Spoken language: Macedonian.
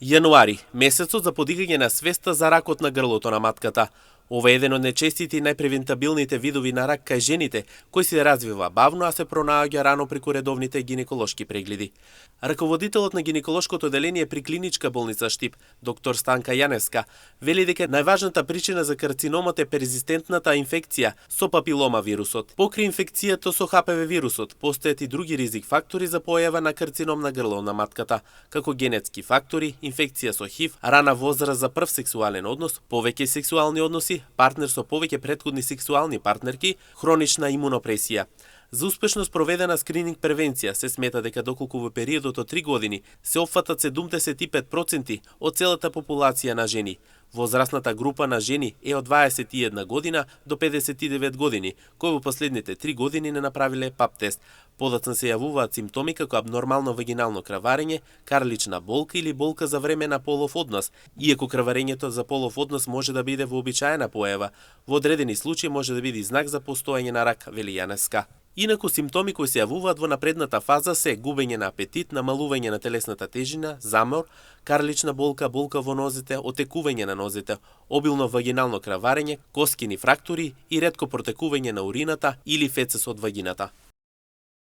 Јануари, месецот за подигање на свеста за ракот на грлото на матката. Ова е еден од нечестите и најпревентабилните видови на рак кај жените, кој се развива бавно, а се пронаоѓа рано преку редовните гинеколошки прегледи. Раководителот на гинеколошкото оделение при клиничка болница Штип, доктор Станка Јаневска, вели дека најважната причина за карциномот е перзистентната инфекција со папилома вирусот. Покрај инфекцијата со ХПВ вирусот, постојат и други ризик фактори за појава на карцином на грло на матката, како генетски фактори, инфекција со ХИВ, рана возраст за прв сексуален однос, повеќе сексуални односи, партнер со повеќе претходни сексуални партнерки, хронична имунопресија. За успешно спроведена скрининг превенција се смета дека доколку во периодот од 3 години се опфатат 75% од целата популација на жени. Возрастната група на жени е од 21 година до 59 години, кои во последните 3 години не направиле ПАП тест. Подоцна се јавуваат симптоми како абнормално вагинално краварење, карлична болка или болка за време на полов однос, иако краварењето за полов однос може да биде вообичаена појава, во одредени случаи може да биде и знак за постоење на рак, вели Јаневска. Инаку симптоми кои се јавуваат во напредната фаза се губење на апетит, намалување на телесната тежина, замор, карлична болка, болка во нозете, отекување на нозете, обилно вагинално краварење, коскини фрактури и ретко протекување на урината или фецес од вагината.